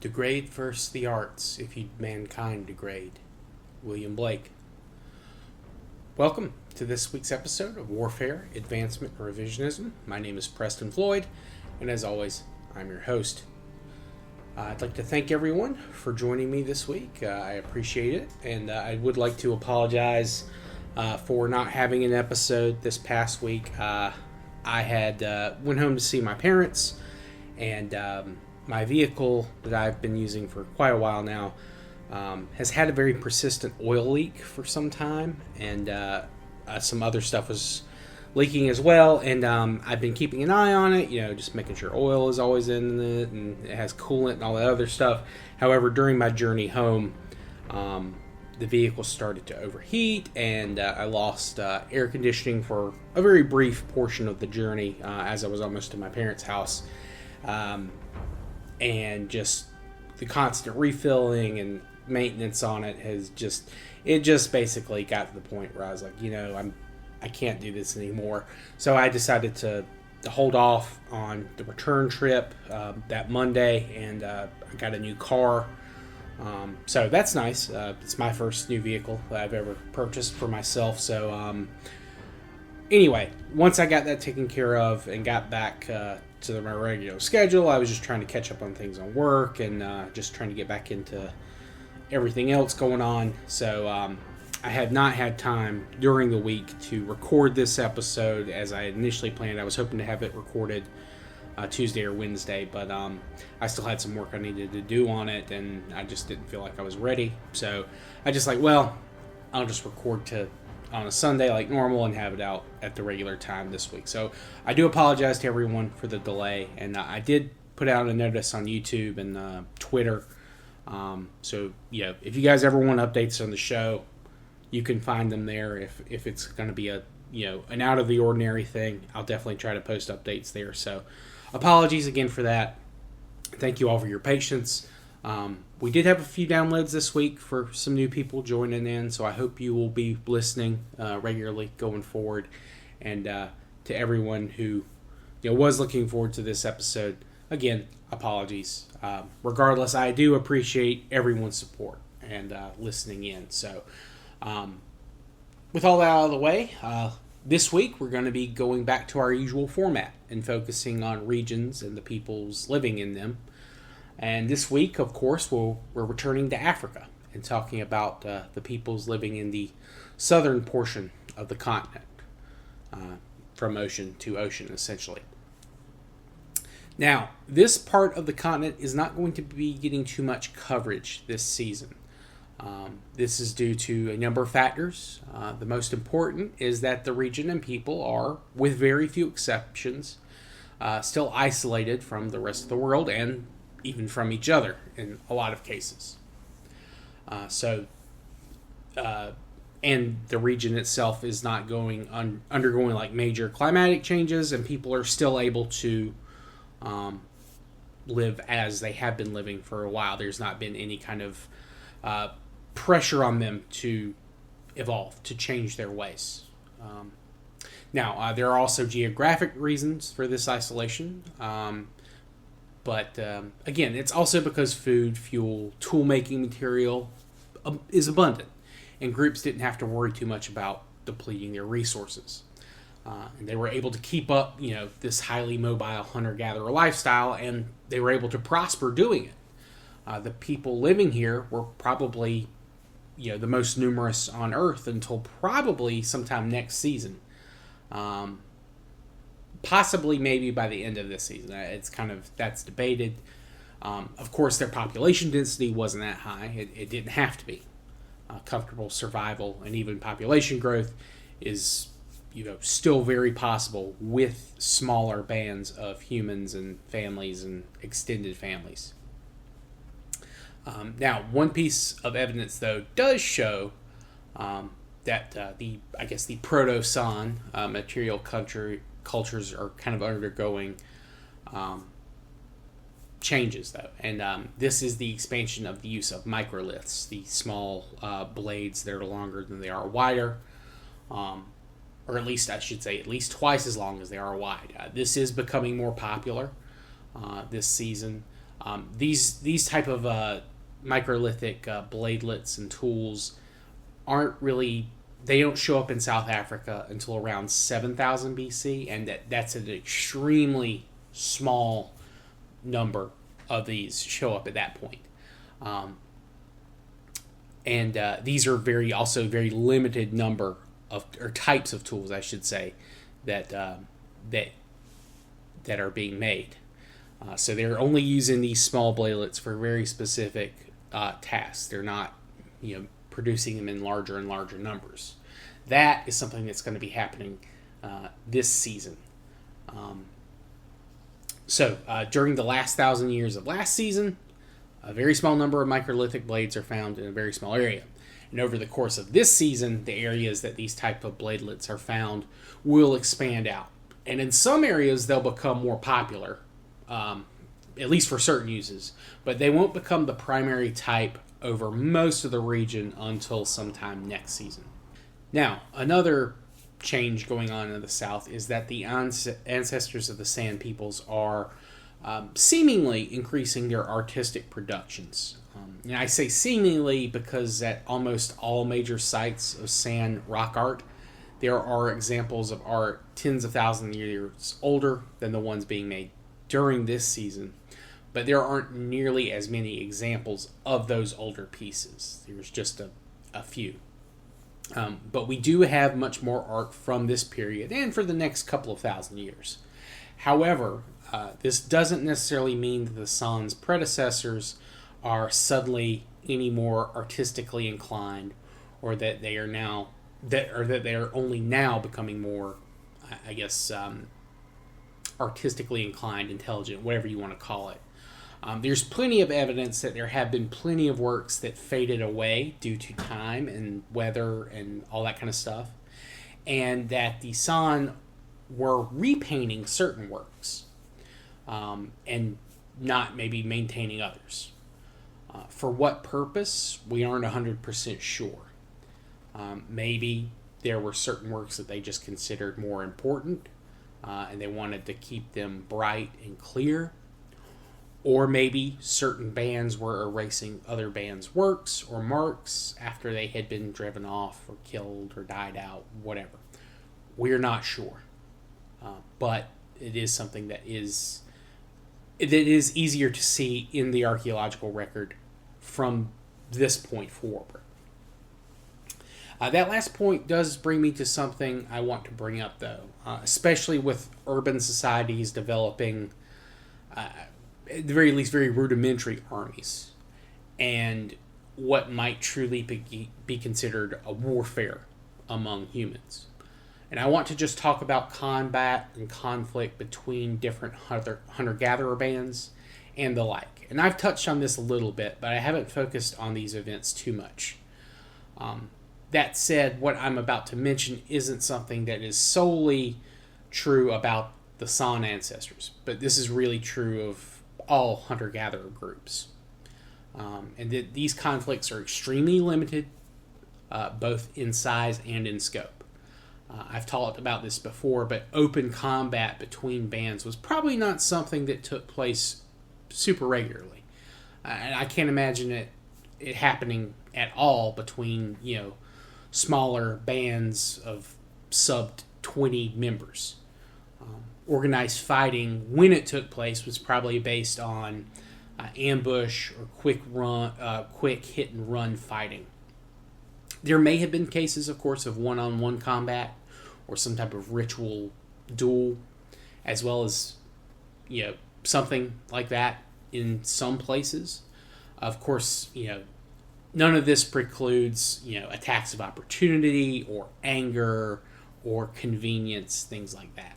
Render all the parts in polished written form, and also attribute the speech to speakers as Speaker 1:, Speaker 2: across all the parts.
Speaker 1: Degrade first the arts, if you'd mankind degrade. William Blake. Welcome to this week's episode of Warfare, Advancement, and Revisionism. My name is Preston Floyd, and as always, I'm your host. I'd like to thank everyone for joining me this week. I appreciate it, and I would like to apologize for not having an episode this past week. I had went home to see my parents, and my vehicle that I've been using for quite a while now has had a very persistent oil leak for some time, and some other stuff was leaking as well, and I've been keeping an eye on it, just making sure oil is always in it, and it has coolant and all that other stuff. However, during my journey home, the vehicle started to overheat, and I lost air conditioning for a very brief portion of the journey as I was almost to my parents' house. And just the constant refilling and maintenance on it it just basically got to the point where I was like, I can't do this anymore. So I decided to hold off on the return trip that Monday, and I got a new car. So that's nice. It's my first new vehicle that I've ever purchased for myself. So anyway, once I got that taken care of and got back to my regular schedule, I was just trying to catch up on things on work and just trying to get back into everything else going on. So I had not had time during the week to record this episode as I initially planned. I was hoping to have it recorded Tuesday or Wednesday, but I still had some work I needed to do on it, and I just didn't feel like I was ready. So I just I'll just record on a Sunday like normal and have it out at the regular time this week. So I do apologize to everyone for the delay, and I did put out a notice on YouTube and Twitter. So if you guys ever want updates on the show, you can find them there. If it's going to be an out of the ordinary thing, I'll definitely try to post updates there. So apologies again for that. Thank you all for your patience. We did have a few downloads this week for some new people joining in, so I hope you will be listening regularly going forward. And to everyone who was looking forward to this episode, again, apologies. Regardless, I do appreciate everyone's support and listening in. So with all that out of the way, this week we're going to be going back to our usual format and focusing on regions and the peoples living in them. And this week, of course, we're returning to Africa and talking about the peoples living in the southern portion of the continent, from ocean to ocean, essentially. Now, this part of the continent is not going to be getting too much coverage this season. This is due to a number of factors. The most important is that the region and people are, with very few exceptions, still isolated from the rest of the world and even from each other in a lot of cases. And the region itself is not undergoing like major climatic changes, and people are still able to live as they have been living for a while. There's not been any kind of pressure on them to evolve, to change their ways. Now, there are also geographic reasons for this isolation. But again, it's also because food, fuel, tool-making material is abundant, and groups didn't have to worry too much about depleting their resources. And they were able to keep up, this highly mobile hunter-gatherer lifestyle, and they were able to prosper doing it. The people living here were probably, the most numerous on Earth until probably sometime next season. Possibly maybe by the end of this season. That's debated. Of course, their population density wasn't that high. It didn't have to be. Comfortable survival and even population growth is, still very possible with smaller bands of humans and families and extended families. Now, one piece of evidence, though, does show that the Proto-San material cultures are kind of undergoing changes, though. And this is the expansion of the use of microliths, the small blades that are longer than they are wider. Or at least, I should say, at least twice as long as they are wide. This is becoming more popular this season. These type of microlithic bladelets and tools aren't really, they don't show up in South Africa until around 7000 BC, and that's an extremely small number of these show up at that point. And these are very limited number of, or types of tools, I should say, that are being made. So they're only using these small bladelets for very specific tasks. They're not, producing them in larger and larger numbers. That is something that's going to be happening this season. So during the last 1,000 years of last season, a very small number of microlithic blades are found in a very small area. And over the course of this season, the areas that these type of bladelets are found will expand out. And in some areas, they'll become more popular, at least for certain uses. But they won't become the primary type over most of the region until sometime next season. Now, another change going on in the South is that the ancestors of the San peoples are seemingly increasing their artistic productions. And I say seemingly because at almost all major sites of San rock art, there are examples of art tens of thousands of years older than the ones being made during this season. But there aren't nearly as many examples of those older pieces. There's just a few. But we do have much more art from this period and for the next couple of thousand years. However, this doesn't necessarily mean that the San's predecessors are suddenly any more artistically inclined, or that they are only now becoming more, artistically inclined, intelligent, whatever you want to call it. There's plenty of evidence that there have been plenty of works that faded away due to time and weather and all that kind of stuff, and that the San were repainting certain works and not maybe maintaining others. For what purpose, we aren't 100% sure. Maybe there were certain works that they just considered more important and they wanted to keep them bright and clear. Or maybe certain bands were erasing other bands' works or marks after they had been driven off or killed or died out, whatever. We're not sure. But it is something that is easier to see in the archaeological record from this point forward. That last point does bring me to something I want to bring up, though, especially with urban societies developing, at the very least, very rudimentary armies, and what might truly be considered a warfare among humans. And I want to just talk about combat and conflict between different hunter-gatherer bands and the like. And I've touched on this a little bit, but I haven't focused on these events too much. That said, what I'm about to mention isn't something that is solely true about the San ancestors, but this is really true of all hunter-gatherer groups. And these conflicts are extremely limited, both in size and in scope. I've talked about this before, but open combat between bands was probably not something that took place super regularly. And I can't imagine it happening at all between, smaller bands of sub 20 members. Organized fighting, when it took place, was probably based on ambush or quick hit and run fighting. There may have been cases, of course, of one-on-one combat or some type of ritual duel, as well as, something like that in some places. Of course, none of this precludes, attacks of opportunity or anger or convenience, things like that.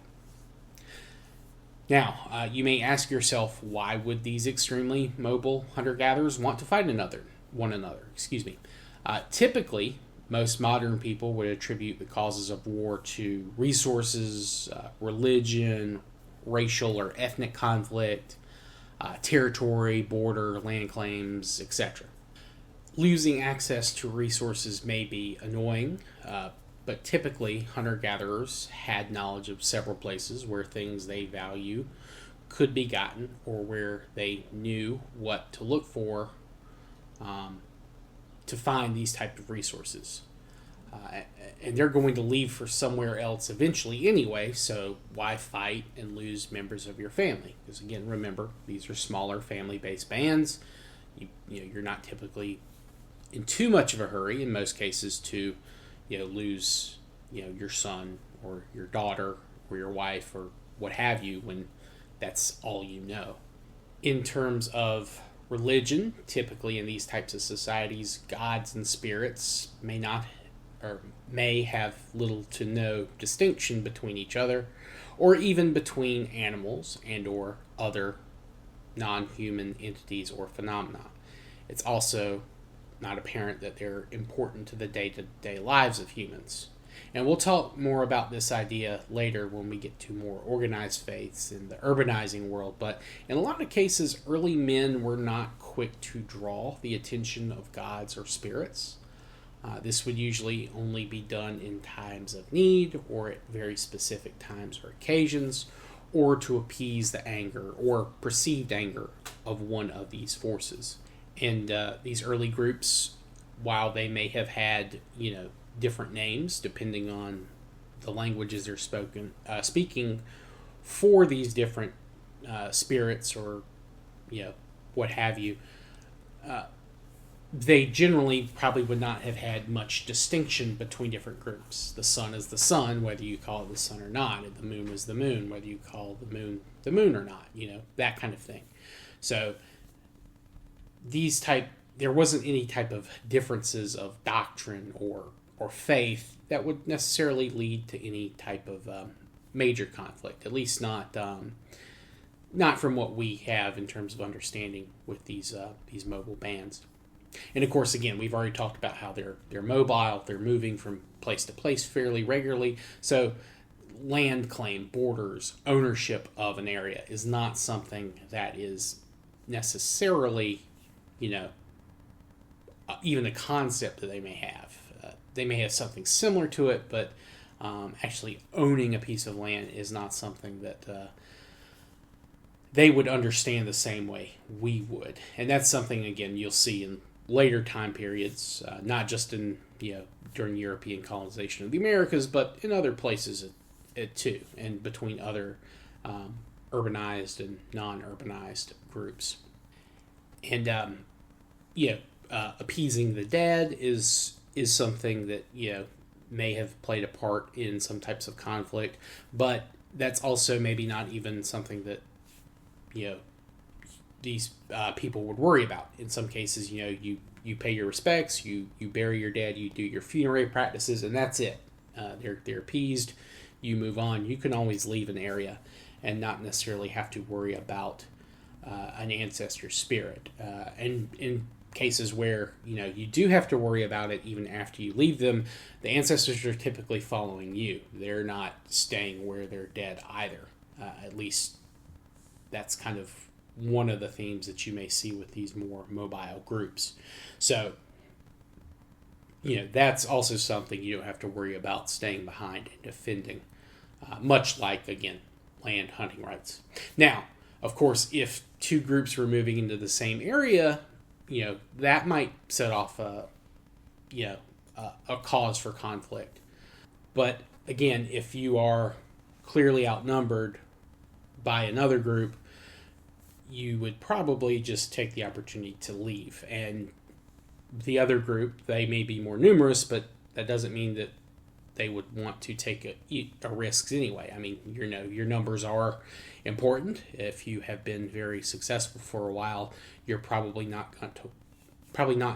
Speaker 1: Now, you may ask yourself, why would these extremely mobile hunter-gatherers want to fight one another? Typically, most modern people would attribute the causes of war to resources, religion, racial or ethnic conflict, territory, border, land claims, etc. Losing access to resources may be annoying, but typically hunter-gatherers had knowledge of several places where things they value could be gotten or where they knew what to look for to find these type of resources. And they're going to leave for somewhere else eventually anyway, so why fight and lose members of your family? Because again, remember, these are smaller family-based bands. You're not typically in too much of a hurry in most cases to lose your son or your daughter or your wife or what have you when that's all you know. In terms of religion, typically in these types of societies, gods and spirits may have little to no distinction between each other, or even between animals and or other non-human entities or phenomena. It's also not apparent that they're important to the day-to-day lives of humans. And we'll talk more about this idea later when we get to more organized faiths in the urbanizing world, but in a lot of cases, early men were not quick to draw the attention of gods or spirits. This would usually only be done in times of need or at very specific times or occasions, or to appease the anger or perceived anger of one of these forces. And these early groups, while they may have had, different names depending on the languages they're speaking for these different spirits or, what have you, they generally probably would not have had much distinction between different groups. The sun is the sun, whether you call it the sun or not. And the moon is the moon, whether you call the moon or not. That kind of thing. So there wasn't any type of differences of doctrine or faith that would necessarily lead to any type of major conflict. At least not from what we have in terms of understanding with these mobile bands. And of course, again, we've already talked about how they're mobile, they're moving from place to place fairly regularly. So land claim, borders, ownership of an area is not something that is necessarily, even a concept that they may have. They may have something similar to it, but actually owning a piece of land is not something that they would understand the same way we would. And that's something, again, you'll see in later time periods, not just in during European colonization of the Americas, but in other places too, and between other urbanized and non-urbanized groups. And appeasing the dead is something that may have played a part in some types of conflict, but that's also maybe not even something that these people would worry about. In some cases, you pay your respects, you bury your dead, you do your funerary practices, and that's it. They're appeased. You move on. You can always leave an area and not necessarily have to worry about an ancestor's spirit. And in cases where you do have to worry about it even after you leave them, the ancestors are typically following you. They're not staying where they're dead either. At least that's kind of one of the themes that you may see with these more mobile groups. So, that's also something you don't have to worry about staying behind and defending, much like, again, land hunting rights. Now, of course, if two groups were moving into the same area, that might set off a cause for conflict. But again, if you are clearly outnumbered by another group, you would probably just take the opportunity to leave. And the other group, they may be more numerous, but that doesn't mean that they would want to take a risks anyway. I mean, your numbers are important. If you have been very successful for a while, you're probably not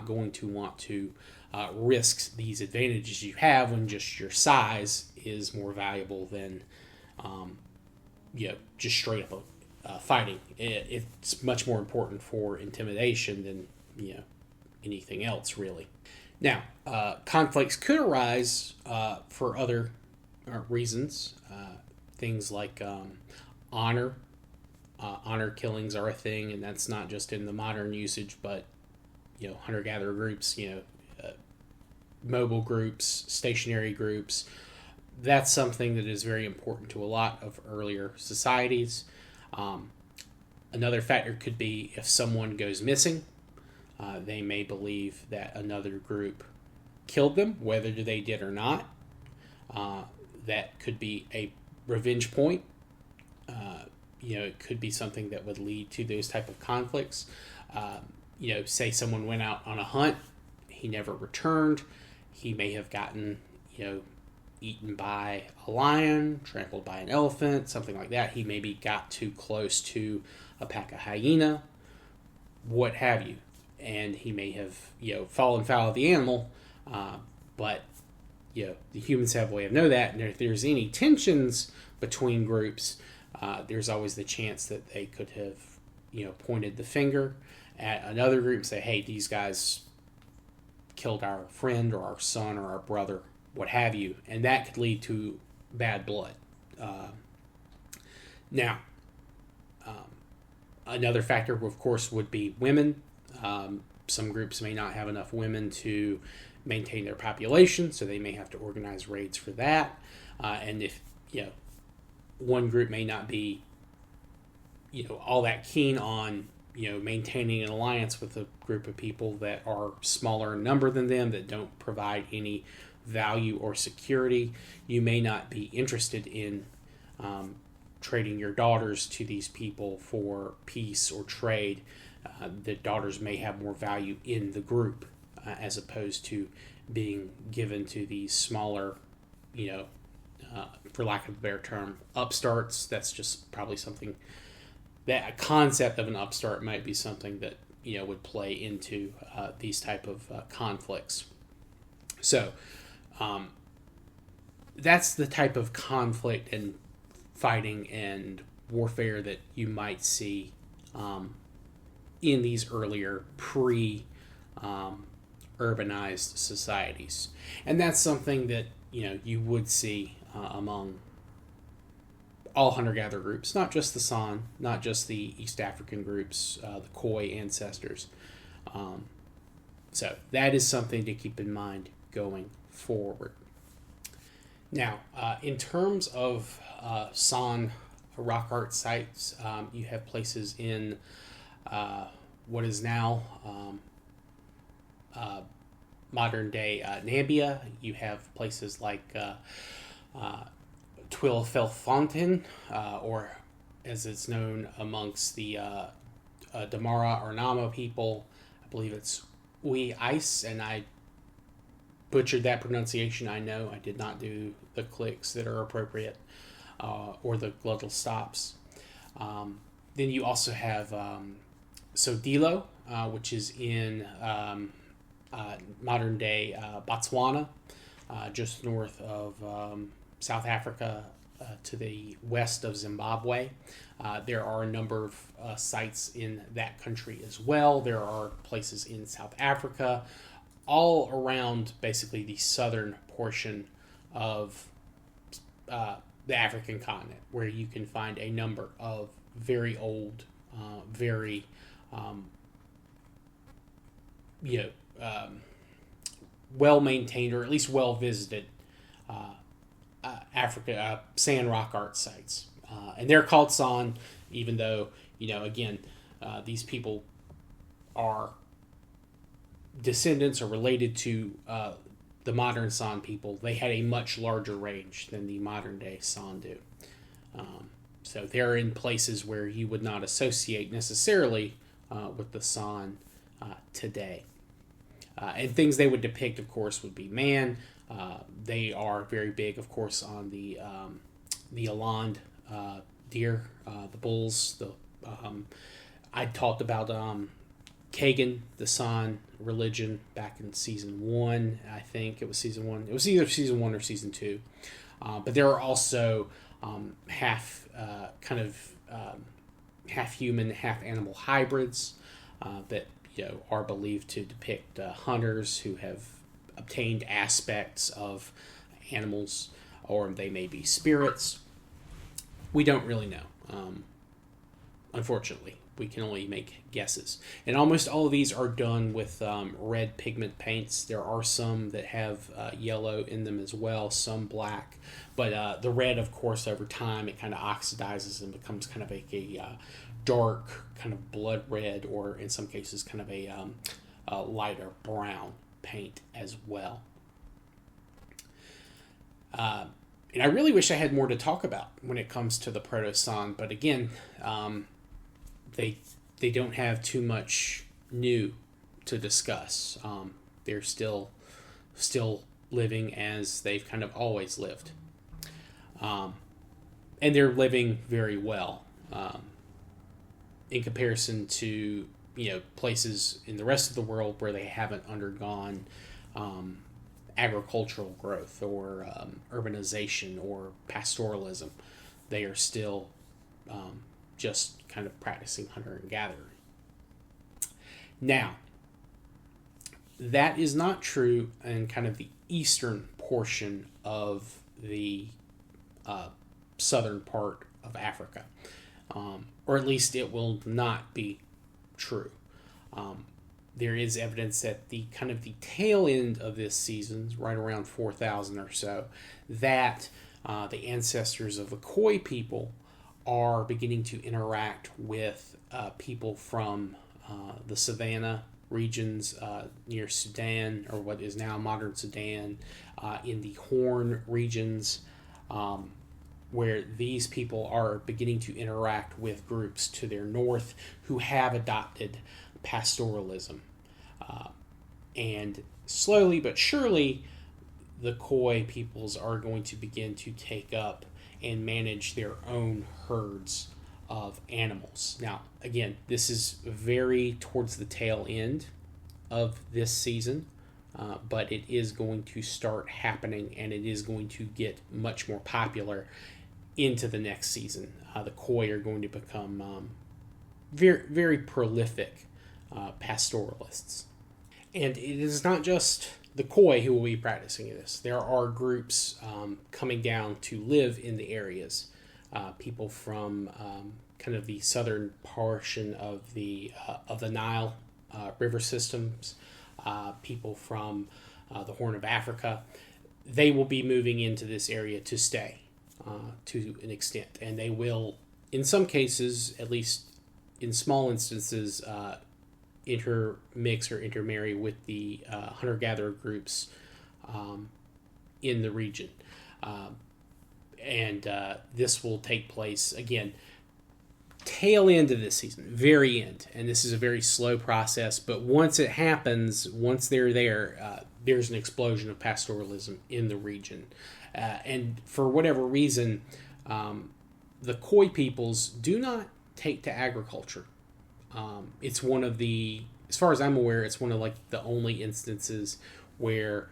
Speaker 1: going to want to risk these advantages you have when just your size is more valuable than just straight up fighting. It's much more important for intimidation than anything else, really. Now, conflicts could arise for other reasons. Things like honor. Honor killings are a thing, and that's not just in the modern usage, but hunter-gatherer groups, mobile groups, stationary groups. That's something that is very important to a lot of earlier societies. Another factor could be if someone goes missing. They may believe that another group killed them, whether they did or not. That could be a revenge point. It could be something that would lead to those type of conflicts. Say someone went out on a hunt, he never returned. He may have gotten, eaten by a lion, trampled by an elephant, something like that. He maybe got too close to a pack of hyena, what have you. And he may have, fallen foul of the animal, but, the humans have a way of knowing that. And if there's any tensions between groups, there's always the chance that they could have, pointed the finger at another group and say, hey, these guys killed our friend or our son or our brother, what have you. And that could lead to bad blood. Now, another factor, of course, would be women. Some groups may not have enough women to maintain their population, so they may have to organize raids for that. And if, one group may not be, all that keen on, maintaining an alliance with a group of people that are smaller in number than them, that don't provide any value or security, you may not be interested in trading your daughters to these people for peace or trade. The daughters may have more value in the group as opposed to being given to these smaller, for lack of a better term, upstarts. That's just probably something that a concept of an upstart might be something that would play into these type of conflicts. So that's the type of conflict and fighting and warfare that you might see in these earlier urbanized societies. And that's something that you would see among all hunter-gatherer groups, not just the San, not just the East African groups, the Khoi ancestors. So that is something to keep in mind going forward. Now, in terms of San rock art sites, you have places in what is now modern-day Namibia. You have places like Twilfelfontein, or as it's known amongst the Damara or Nama people, I believe it's Ui Ice, and I butchered that pronunciation. I know I did not do the clicks that are appropriate or the glottal stops. Then you also have Sodilo, which is in modern day Botswana, just north of South Africa, to the west of Zimbabwe. There are a number of sites in that country as well. There are places in South Africa, all around basically the southern portion of the African continent, where you can find a number of very old, very well-maintained, or at least well-visited Africa sand rock art sites. And they're called San, even though, again, these people are descendants or related to the modern San people. They had a much larger range than the modern day San do. So they're in places where you would not associate necessarily with the San today. And things they would depict, of course, would be man. They are very big, of course, on the eland deer, the bulls. I talked about Kagan, the San religion, back in season 1. I think it was season 1. It was either season 1 or season 2. But there are also half human, half animal hybrids that are believed to depict hunters who have obtained aspects of animals, or they may be spirits. We don't really know. Unfortunately, we can only make guesses. And almost all of these are done with red pigment paints. There are some that have yellow in them as well, some black. But the red, of course, over time, it kind of oxidizes and becomes kind of like a dark, kind of blood red, or in some cases, kind of a lighter brown paint as well. And I really wish I had more to talk about when it comes to the Proto-San, but again, they don't have too much new to discuss. They're still living as they've kind of always lived, and they're living very well in comparison to places in the rest of the world where they haven't undergone agricultural growth or urbanization or pastoralism. They are still just kind of practicing hunter and gatherer. Now, that is not true in kind of the eastern portion of the southern part of Africa, or at least it will not be true. There is evidence that the kind of the tail end of this season, right around 4,000 or so, that the ancestors of the Khoi people are beginning to interact with people from the savannah regions near Sudan, or what is now modern Sudan, in the Horn regions, where these people are beginning to interact with groups to their north who have adopted pastoralism. And slowly but surely, the Khoi peoples are going to begin to take up and manage their own herds of animals. Now, again, this is very towards the tail end of this season, but it is going to start happening, and it is going to get much more popular into the next season. The Khoi are going to become very, very prolific pastoralists. And it is not just the Khoi who will be practicing this. There are groups coming down to live in the areas. People from kind of the southern portion of the Nile river systems, people from the Horn of Africa. They will be moving into this area to stay to an extent. And they will, in some cases, at least in small instances, intermix or intermarry with the hunter-gatherer groups in the region. And this will take place, again, tail end of this season, very end. And this is a very slow process, but once it happens, once they're there, there's an explosion of pastoralism in the region. And for whatever reason, the Khoi peoples do not take to agriculture. It's one of the, as far as I'm aware, it's one of like the only instances where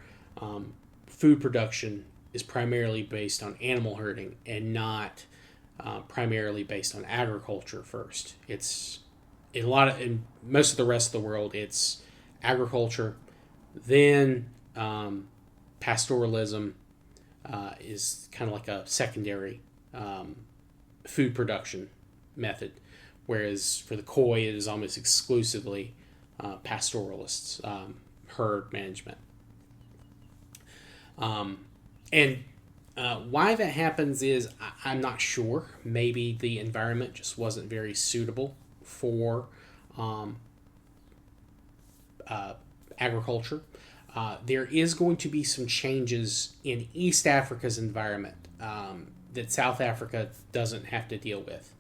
Speaker 1: food production is primarily based on animal herding and not primarily based on agriculture first. It's in most of the rest of the world, it's agriculture, then pastoralism is kind of like a secondary food production method. Whereas for the Khoi, it is almost exclusively pastoralists, herd management. And why that happens is I'm not sure. Maybe the environment just wasn't very suitable for agriculture. There is going to be some changes in East Africa's environment that South Africa doesn't have to deal with.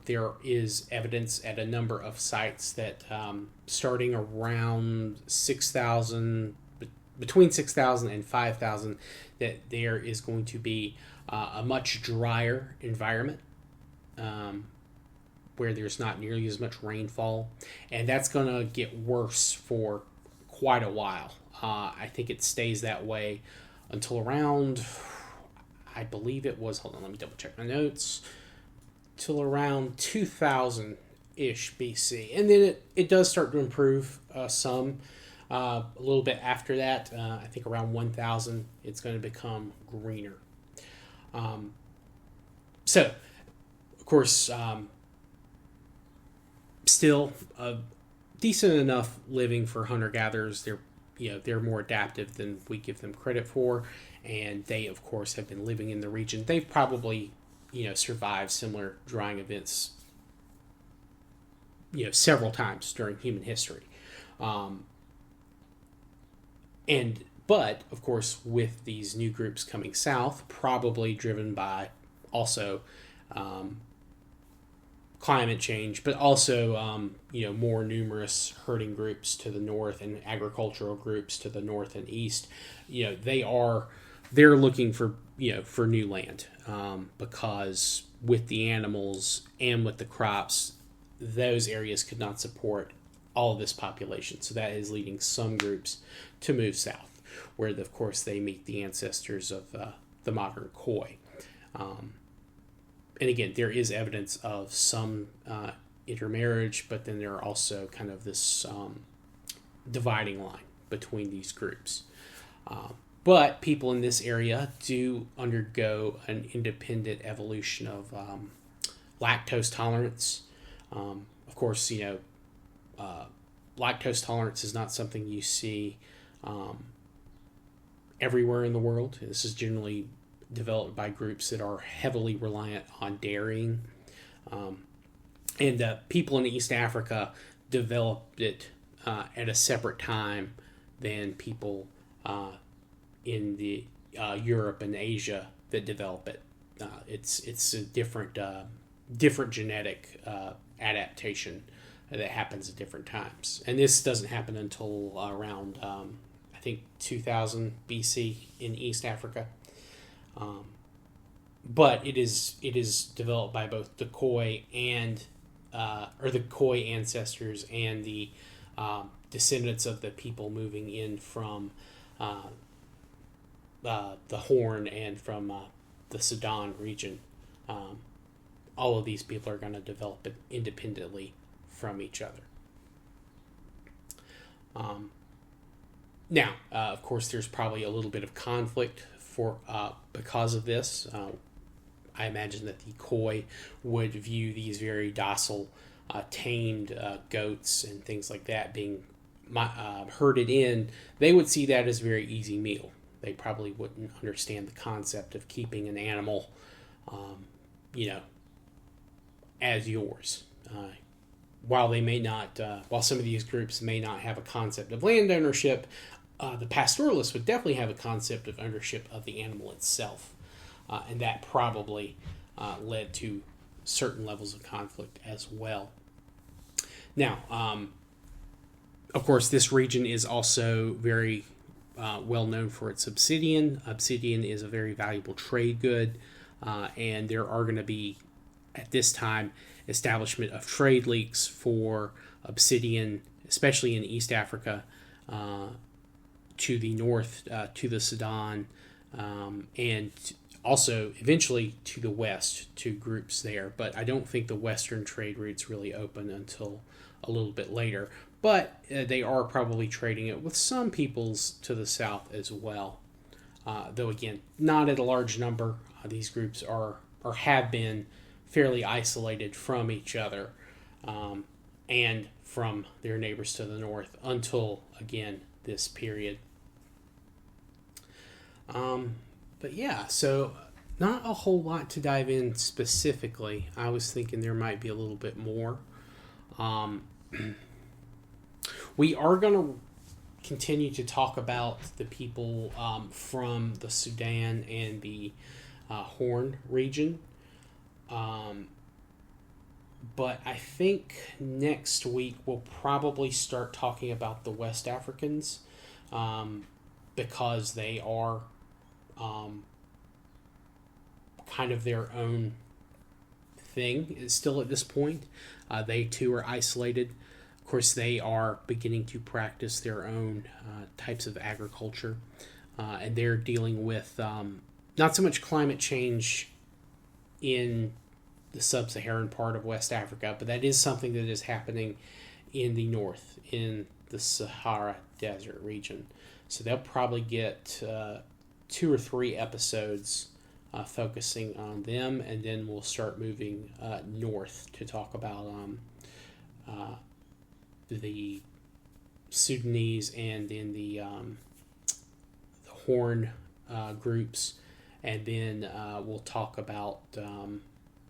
Speaker 1: There is evidence at a number of sites that starting around 6,000, between 6,000 and 5,000, that there is going to be a much drier environment where there's not nearly as much rainfall. And that's going to get worse for quite a while. I think it stays that way until around, I believe it was, hold on, let me double check my notes, till around 2000-ish BC. And then it does start to improve some. A little bit after that, I think around 1000, it's going to become greener. So, of course, still a decent enough living for hunter-gatherers. They're more adaptive than we give them credit for, and they, of course, have been living in the region. They've probably survived similar drying events several times during human history. Um, but of course, with these new groups coming south, probably driven by also um, climate change, but also more numerous herding groups to the north and agricultural groups to the north and east. They're looking for new land, because with the animals and with the crops, those areas could not support all of this population. So that is leading some groups to move south, where of course they meet the ancestors of the modern Khoi. And again, there is evidence of some intermarriage, but then there are also kind of this dividing line between these groups. But people in this area do undergo an independent evolution of lactose tolerance. Of course, lactose tolerance is not something you see everywhere in the world. This is generally developed by groups that are heavily reliant on dairying. And people in East Africa developed it at a separate time than people in the Europe and Asia that develop it. It's a different genetic adaptation that happens at different times. And this doesn't happen until around, I think, 2000 BC in East Africa. But it is developed by both the Khoi or the Khoi ancestors and the descendants of the people moving in from the Horn and from the Sudan region. All of these people are going to develop it independently from each other. Now, of course, there's probably a little bit of conflict because of this. I imagine that the Khoi would view these very docile, tamed goats and things like that being herded in. They would see that as a very easy meal. They probably wouldn't understand the concept of keeping an animal, as yours. While they may not, while some of these groups may not have a concept of land ownership, the pastoralists would definitely have a concept of ownership of the animal itself. And that probably led to certain levels of conflict as well. Now, of course, this region is also very well known for its obsidian. Obsidian is a very valuable trade good, and there are going to be, at this time, establishment of trade leaks for obsidian, especially in East Africa, to the north, to the Sudan, and also eventually to the west, to groups there. But I don't think the western trade routes really open until a little bit later. But they are probably trading it with some peoples to the south as well. Though again, not at a large number. These groups are or have been fairly isolated from each other and from their neighbors to the north until, again, this period. But yeah, so not a whole lot to dive in specifically. I was thinking there might be a little bit more. We are going to continue to talk about the people from the Sudan and the Horn region. But I think next week we'll probably start talking about the West Africans because they are kind of their own thing still at this point. They too are isolated. Of course, they are beginning to practice their own types of agriculture, and they're dealing with not so much climate change in the sub-Saharan part of West Africa, but that is something that is happening in the north, in the Sahara Desert region. So they'll probably get 2 or 3 episodes focusing on them, and then we'll start moving north to talk about the Sudanese and then the Horn groups, and then we'll talk about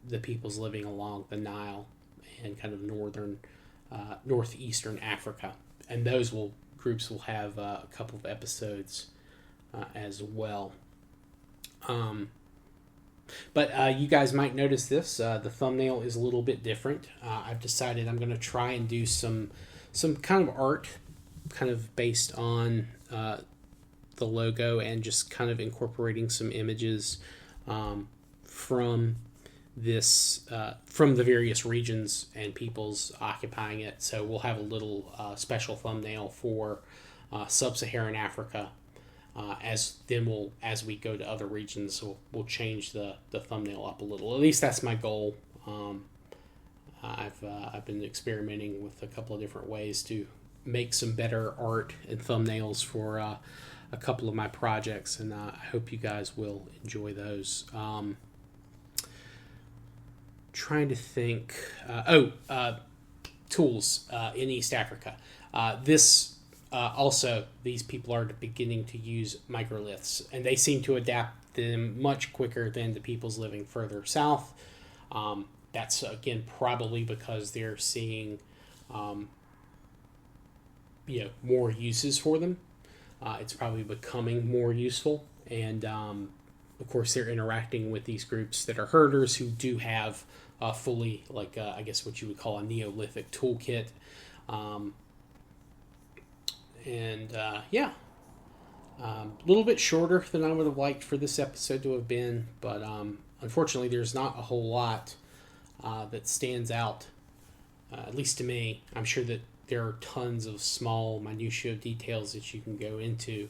Speaker 1: the peoples living along the Nile and kind of northern northeastern Africa, and groups will have a couple of episodes as well. But you guys might notice this. The thumbnail is a little bit different. I've decided I'm going to try and do some kind of art, kind of based on the logo, and just kind of incorporating some images from the various regions and peoples occupying it. So we'll have a little special thumbnail for sub-Saharan Africa. As we go to other regions, we'll change the thumbnail up a little. At least that's my goal. I've been experimenting with a couple of different ways to make some better art and thumbnails for a couple of my projects, and I hope you guys will enjoy those. Trying to think. Tools in East Africa. Also, these people are beginning to use microliths, and they seem to adapt them much quicker than the peoples living further south. That's, again, probably because they're seeing more uses for them. It's probably becoming more useful, and of course they're interacting with these groups that are herders who do have fully, I guess what you would call a Neolithic toolkit. A little bit shorter than I would have liked for this episode to have been, but unfortunately there's not a whole lot that stands out, at least to me. I'm sure that there are tons of small minutiae details that you can go into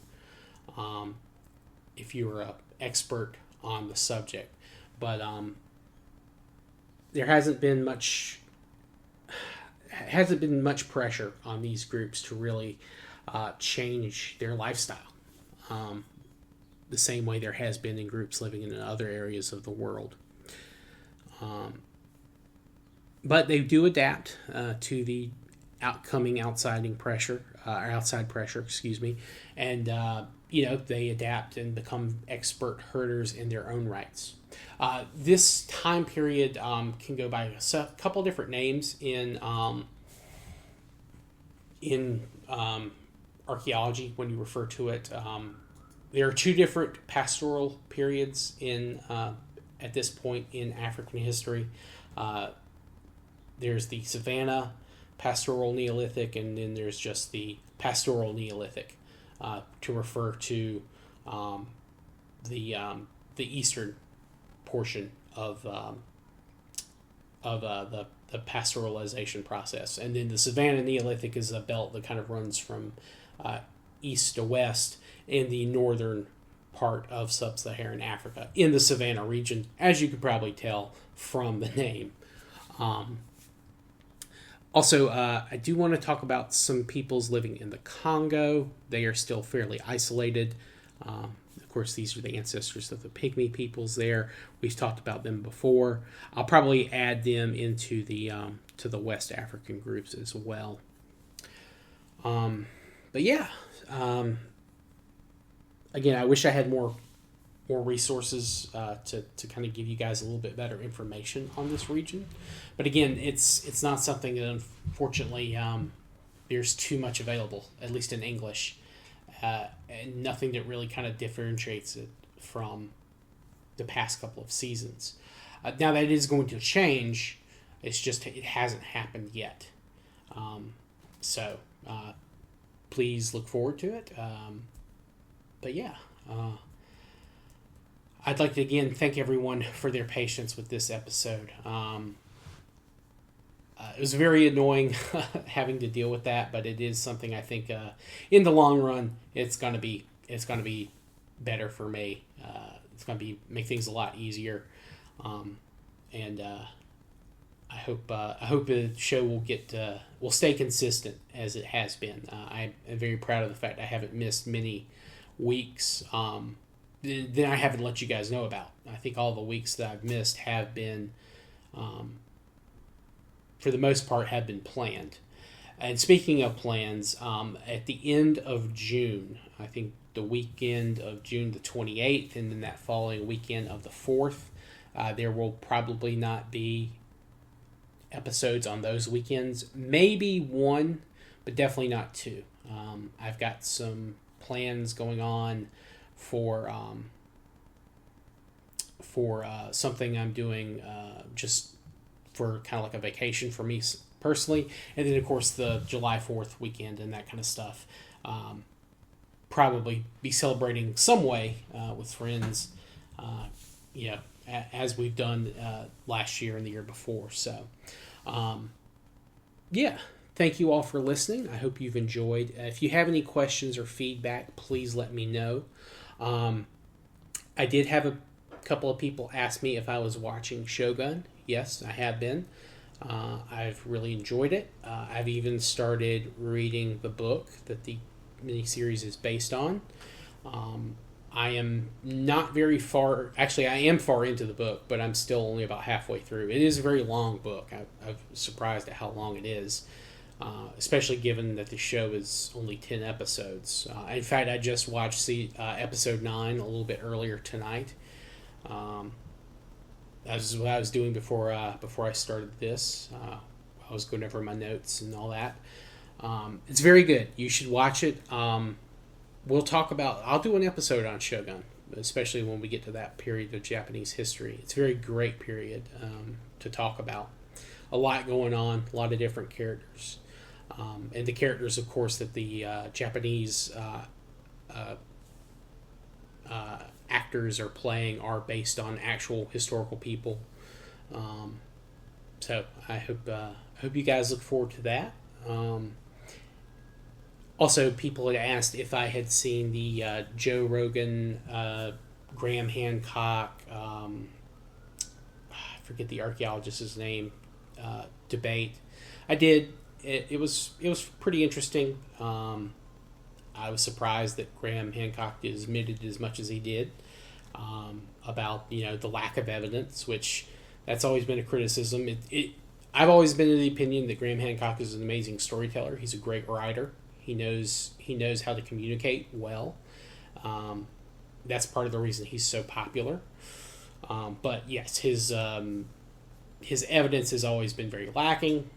Speaker 1: if you're an expert on the subject, but there hasn't been much pressure on these groups to really change their lifestyle the same way there has been in groups living in other areas of the world. But they do adapt to the outside pressure, and they adapt and become expert herders in their own rights. This time period can go by a couple different names in archaeology when you refer to it. There are two different pastoral periods at this point in African history. There's the Savannah Pastoral Neolithic, and then there's just the Pastoral Neolithic to refer to the eastern portion of the pastoralization process. And then the Savannah Neolithic is a belt that kind of runs from east to west in the northern part of sub-Saharan Africa, in the Savannah region, as you could probably tell from the name. Also, I do want to talk about some peoples living in the Congo. They are still fairly isolated. Of course, these are the ancestors of the Pygmy peoples there. We've talked about them before. I'll probably add them into the to the West African groups as well. But yeah, again, I wish I had more resources to kind of give you guys a little bit better information on this region. But again, it's not something that, unfortunately, there's too much available, at least in English, and nothing that really kind of differentiates it from the past couple of seasons. Now that is going to change, it's just it hasn't happened yet. So please look forward to it. But yeah, I'd like to again thank everyone for their patience with this episode. It was very annoying having to deal with that, but it is something I think in the long run it's gonna be better for me. It's gonna make things a lot easier, and I hope the show will stay consistent as it has been. I am very proud of the fact I haven't missed many weeks that I haven't let you guys know about. I think all the weeks that I've missed have been, for the most part, have been planned. And speaking of plans, at the end of June, I think the weekend of June the 28th, and then that following weekend of the 4th, there will probably not be episodes on those weekends. Maybe one, but definitely not two. I've got some plans going on for something I'm doing just for kind of like a vacation for me personally, and then of course the July 4th weekend and that kind of stuff. Probably be celebrating some way with friends, as we've done last year and the year before. So, thank you all for listening. I hope you've enjoyed. If you have any questions or feedback, please let me know. I did have a couple of people ask me if I was watching Shogun. Yes, I have been. I've really enjoyed it. I've even started reading the book that the miniseries is based on. I am not very far. Actually, I am far into the book, but I'm still only about halfway through. It is a very long book. I'm surprised at how long it is, especially given that the show is only 10 episodes. In fact, I just watched episode 9 a little bit earlier tonight. That's what I was doing before I started this. I was going over my notes and all that. It's very good. You should watch it. I'll do an episode on Shogun, especially when we get to that period of Japanese history. It's a very great period to talk about. A lot going on, a lot of different characters. And the characters, of course, that the Japanese actors are playing are based on actual historical people. So I hope you guys look forward to that. Also, people had asked if I had seen the Joe Rogan, Graham Hancock, I forget the archaeologist's name, debate. I did. It was pretty interesting. I was surprised that Graham Hancock admitted as much as he did about the lack of evidence, which that's always been a criticism. I've always been of the opinion that Graham Hancock is an amazing storyteller. He's a great writer. He knows how to communicate well. That's part of the reason he's so popular. But yes, his evidence has always been very lacking.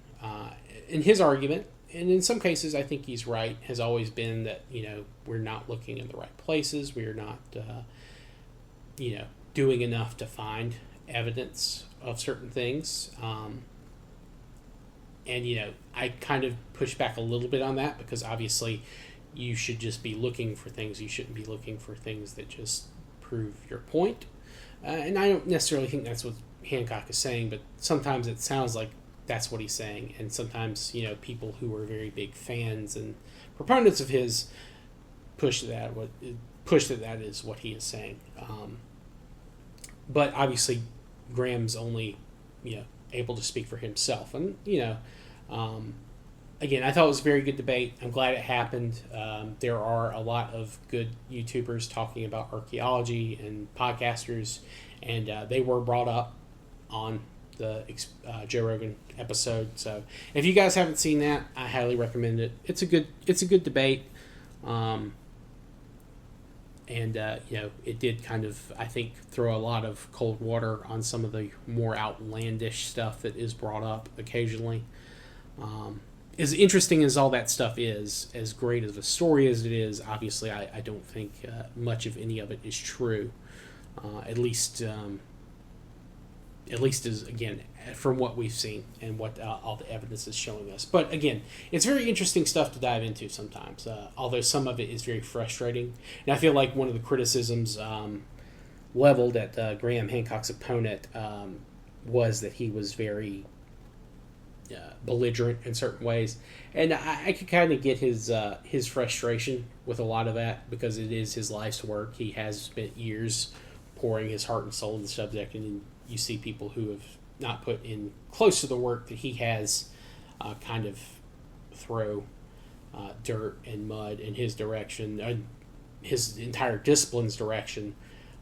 Speaker 1: In his argument, and in some cases I think he's right, has always been that we're not looking in the right places. We are not doing enough to find evidence of certain things. And I kind of push back a little bit on that, because obviously you should just be looking for things. You shouldn't be looking for things that just prove your point. And I don't necessarily think that's what Hancock is saying, but sometimes it sounds like that's what he's saying. And sometimes, people who are very big fans and proponents of his push that is what he is saying. But obviously Graham's only, able to speak for himself. And, again, I thought it was a very good debate. I'm glad it happened. There are a lot of good YouTubers talking about archaeology and podcasters, and they were brought up on the Joe Rogan episode. So if you guys haven't seen that, I highly recommend it. It's a good debate. And it did kind of, I think, throw a lot of cold water on some of the more outlandish stuff that is brought up occasionally. As interesting as all that stuff is, as great as a story as it is, obviously I don't think much of any of it is true. At least as, again, from what we've seen and what all the evidence is showing us. But again, it's very interesting stuff to dive into sometimes, although some of it is very frustrating. And I feel like one of the criticisms leveled at Graham Hancock's opponent was that he was very belligerent in certain ways. And I could kind of get his frustration with a lot of that, because it is his life's work. He has spent years pouring his heart and soul in the subject, and you see people who have not put in close to the work that he has kind of throw dirt and mud in his direction, his entire discipline's direction.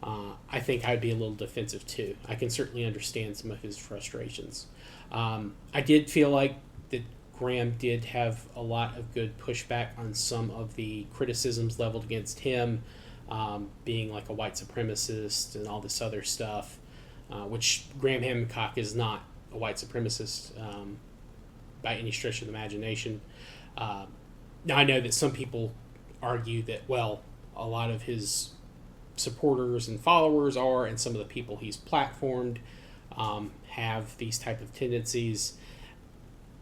Speaker 1: I think I'd be a little defensive too. I can certainly understand some of his frustrations. I did feel like that Graham did have a lot of good pushback on some of the criticisms leveled against him, being like a white supremacist and all this other stuff. Which Graham Hancock is not a white supremacist by any stretch of the imagination. Now, I know that some people argue that, well, a lot of his supporters and followers are, and some of the people he's platformed have these type of tendencies.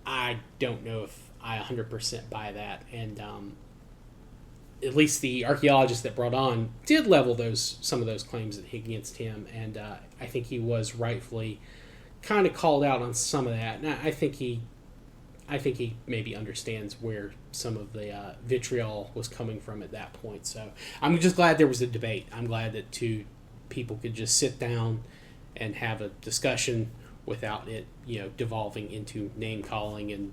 Speaker 1: I don't know if I 100% buy that, and at least the archaeologists that brought on did level some of those claims against him, and I think he was rightfully kind of called out on some of that. And I think he maybe understands where some of the vitriol was coming from at that point. So I'm just glad there was a debate. I'm glad that two people could just sit down and have a discussion without it, devolving into name calling and,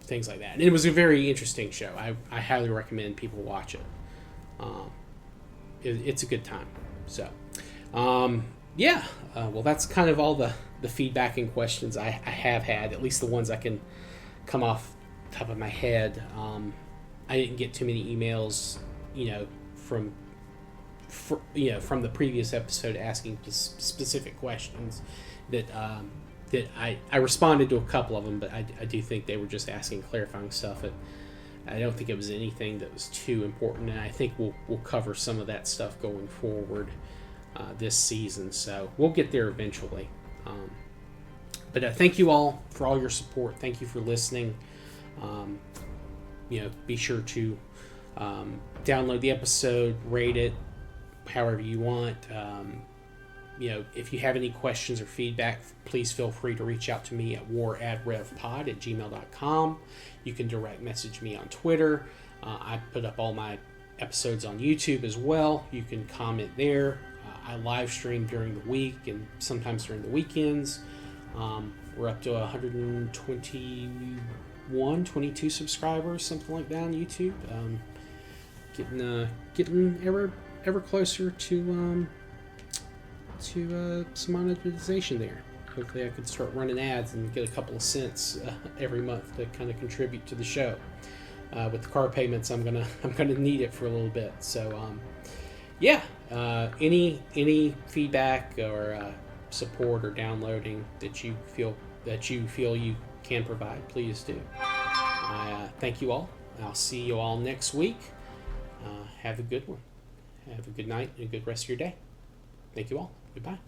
Speaker 1: things like that. And it was a very interesting show. I highly recommend people watch it. It's a good time. So, well, that's kind of all the feedback and questions I have had, at least the ones I can come off the top of my head. I didn't get too many emails, from the previous episode asking specific questions that I responded to a couple of them, but I do think they were just asking clarifying stuff. I don't think it was anything that was too important, and I think we'll cover some of that stuff going forward this season, so we'll get there eventually. But thank you all for all your support. Thank you for listening. Be sure to download the episode, rate it however you want. If you have any questions or feedback, please feel free to reach out to me at waradrevpod@gmail.com. You can direct message me on Twitter. I put up all my episodes on YouTube as well. You can comment there. I live stream during the week and sometimes during the weekends. We're up to 122 subscribers, something like that on YouTube. Getting ever closer to some monetization there. Hopefully I could start running ads and get a couple of cents every month to kind of contribute to the show. With the car payments, I'm gonna need it for a little bit. So any feedback or support or downloading that you feel you can provide, please do. I thank you all. I'll see you all next week. Have a good one. Have a good night and a good rest of your day. Thank you all. Goodbye.